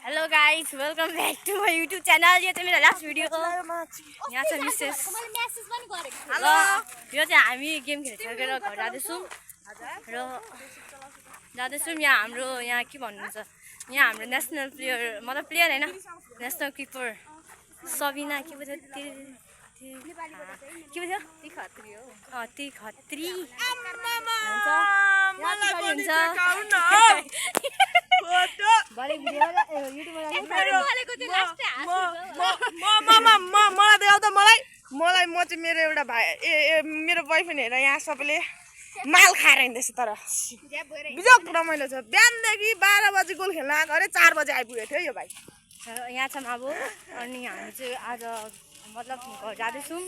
Hello guys, welcome back to my YouTube channel. यो चाहिँ मेरो लास्ट भिडियो हो। यहाँ छ मिसेस। हेलो, यो चाहिँ हामी गेम खेलिसकेर घर जाँदैछौँ र यहाँ हाम्रो के भन्नुहुन्छ, यहाँ हाम्रो नेसनल प्लेयर मतलब प्लेयर हैन, नेसनल किपर सबिना के भन्छ ती खत्री हो। ती खत्री हुन्छ मलाई म चाहिँ मेरो एउटा भाइ मेरो बोयफ्रेन्ड हेरेर यहाँ सबैले माल खाएर हिँड्दैछ। तर बिजोक रमाइलो छ। बिहानदेखि 12 बजी गोल खेल्न आएको अरे 4 बजी आइपुगेको थियो यो भाइ। यहाँ छ अब अनि हामी चाहिँ आज मतलब घर जाँदैछौँ।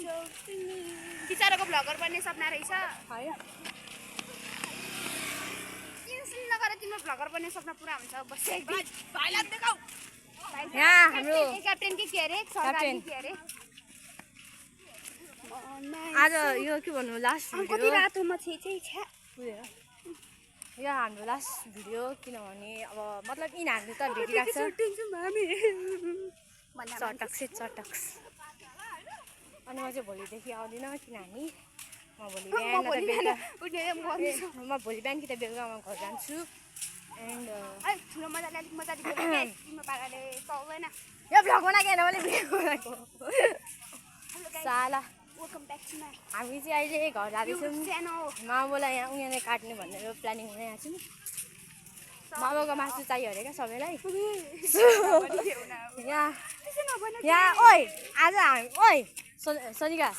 टिचरको भ्लगर बन्ने सपना रहेछ है। नगर तिम्रो भ्लगर बन्ने सपना पुरा हुन्छ। बस भाइलाई देखाऊ। यहाँ हाम्रो क्याप्टेन के अरे सरकारी के अरे आज यो के भन्नु लास्ट भिडियो। कति रातोमा छ यो हाम्रो लास्ट भिडियो, किनभने अब मतलब यिनीहरूले त भेटिरहेको छ चटक्स। अनि म चाहिँ भोलिदेखि आउँदिनँ, किनभने म भोलि बिहान कि त बेलुका म घर जान्छु। एन्ड ठुलो मजाले अलिक मजाले तिम्रो पाराले चल्दैन। यो भ्लग बनाएको होइन, मैले भिडियो बनाएको साला। हामी चाहिँ अहिले घर जाँदैछौँ। माउलाई यहाँ उनीहरूले काट्ने भनेर प्लानिङ बनाइरहेको छौँ। माउको मासु चाहियो अरे क्या सबैलाई। यहाँ ओइ आज हामी ओइ सोनिका,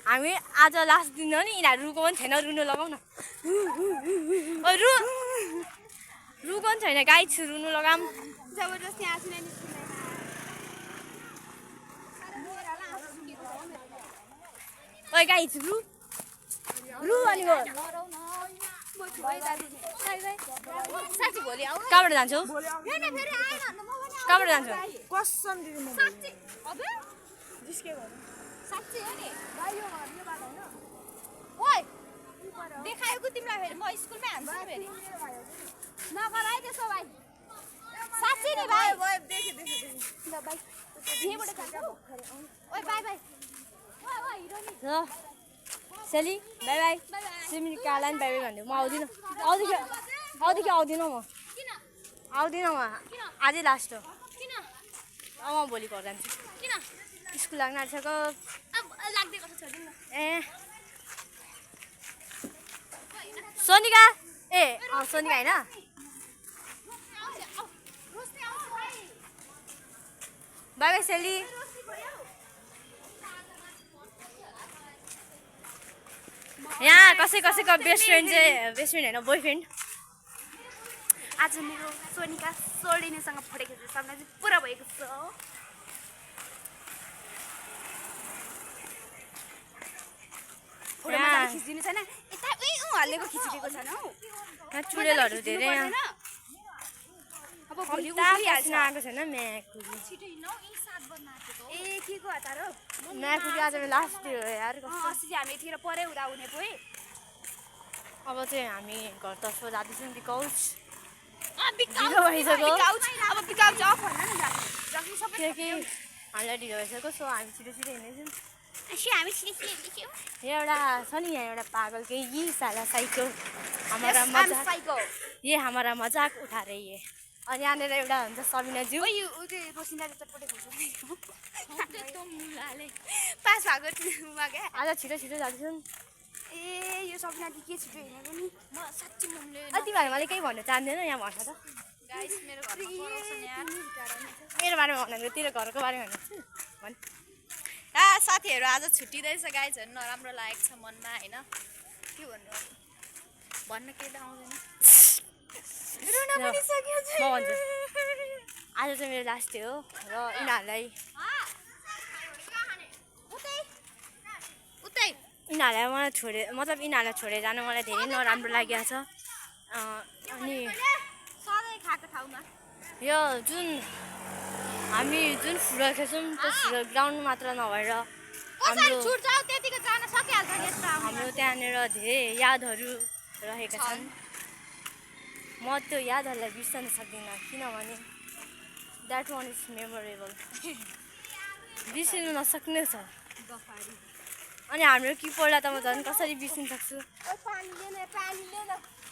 हामी आज लास्ट दिन हो नि, यिनीहरू रुको पनि छैन, रुनु लगाउ न। रुको पनि छैन गाई छु, रुनु लगाऊँ जबरजस्ती आँसु नै निस्किँदैन। ओइ गाई छु रु अनि साँच्ची भोलि आऊ। कहाँबाट जान्छौ? कहाँबाट जान्छौ? कसम दिदी म साँच्ची अब जिस्के भयो। साँच्ची हो नि भाइ, यो बाटो हैन। ओइ देखायो कि तिमीलाई फेरि म स्कुलमै हान्छु फेरि। नगर है त्यसो भाइ। साँच्ची नि भाइ। देखे ल भाइ यहीँबाट जान्छ। ओइ बाई बाई। ओइ हिरो नि। ल सेली बाई बाई। सिमी कालाई बाई बाई भन्दै म आउँदिनँ। आउँदिनँ म। किन आउँदिनँ म, आजै लास्ट हो। किन म भोलि घर जान्छु। किन स्कुल लाग्न आँटिसक्यो। अब लाग्दै कसो छोडिदिनु न। ए सोनिका, ए सोनिका होइन, बाई बाई सेली। यहाँ कसैको बेस्ट फ्रेन्ड होइन बोयफ्रेन्ड। आज मेरो सोनिका सोडिनेसँग फोटो खिच्ने सपना चाहिँ पुरा भएको छ। फोटो मजाले खिचिदिनु छैन, यता हालेको खिचिदिएको छैन हौ। यहाँ चुडेलहरू धेरै अब भोलि आएको छैन। छिटो हिँड्नु यी 7 बज्न आँटेको। ए के को हतार हो? म्याकुरी आज लास्ट डे हो यार। अस्ति चाहिँ हामी यतिखेर परै हुँदा हुने पो है। अब चाहिँ हामी घरतर्फ जाँदैछौँ बिकज ढिलो भइसक्यो। अब बिकाउँछ भन्न न जति सबै कि हामीलाई ढिलो भइसक्यो। सो हामी छिटो हिँड्दैछौँ। हामी छिटो हिँड्छौँ। यहाँ एउटा छ नि, यहाँ एउटा पागल के यी साला साइको हमारा मजाक उठा रही है। अनि यहाँनिर एउटा हुन्छ सबिनाज्यू। पास भएको क्या। आज छिटो जाँदैछौँ। ए यो सपना के छिटो हिँडेको नि। म साँच्ची मुम्ले तिमीहरू मैले केही भन्नु चाहँदैन यहाँ भन्छ त। गाइस मेरो घरमा पढाउँछ नि यार। मेरो बारेमा भन्नु, तेरो घरको बारेमा भन्नु। साथीहरू आज छुट्टिँदैछ गाइस, हेर्नु नराम्रो लागेको छ मनमा होइन। के भन्नु भन्न केही त आउँदैन। रुन पनि सक्यो। म भन्छु आज चाहिँ मेरो लास्ट डे हो र यिनीहरूलाई मलाई यिनीहरूलाई छोडेर जानु मलाई धेरै नराम्रो लागेको छ। अनि सधैँ खाएको ठाउँमा यो हामी जुन फुटबल खेल्छौँ त्यो फुटबल ग्राउन्ड मात्र नभएर हाम्रो त्यहाँनिर धेरै यादहरू रहेका छन्। म त्यो यादहरूलाई बिर्सन सक्दिनँ, किनभने द्याट वान इज मेमोरेबल बिर्सिनु नसक्ने छ अनि हाम्रो किपरलाई त म झन् कसरी बिर्सिन सक्छु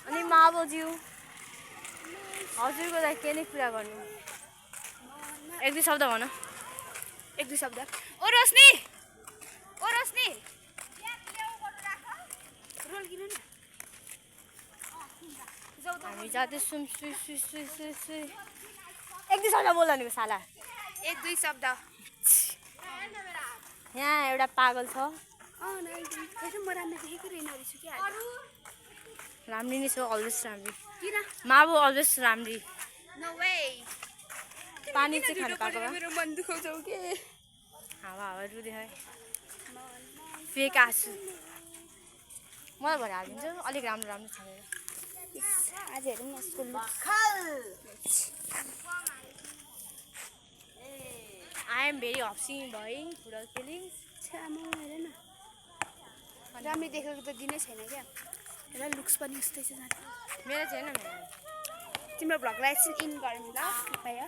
अनि मावज्यू हजुरको लागि के नै कुरा गर्नु एक दुई शब्द भन एक दुई शब्द ओ रोशनी रोल किन नि हामी जाँदैछौँ सुई सुई सुई सुई सुई एक दुई शब्द बोल्दा नि साला एक दुई शब्द यहाँ एउटा पागल छ म राम्रो देखेको रहेनछु क्या राम्री नै छ अलवेज राम्री किन माबु अलवेज राम्री नो वे पानी चाहिँ खानु पाएको भए मेरो मन दुखाउँछौ के हावा रुँदै है फेक आँसु मलाई भरे हालिदिन्छु अलिक राम्रो राम्रो छानेर आज हेरौँ न स्कुल आई एम भेरी हप्सिङ भइङ फुटबल फिलिङ्स छ्यामो हेर न राम्रो देखेको त दिनै छैन क्या हेर लुक्स पनि उस्तै छ मेरो छैन तिम्रो भ्लगलाई एकछिन इन गरौँ ल कृपया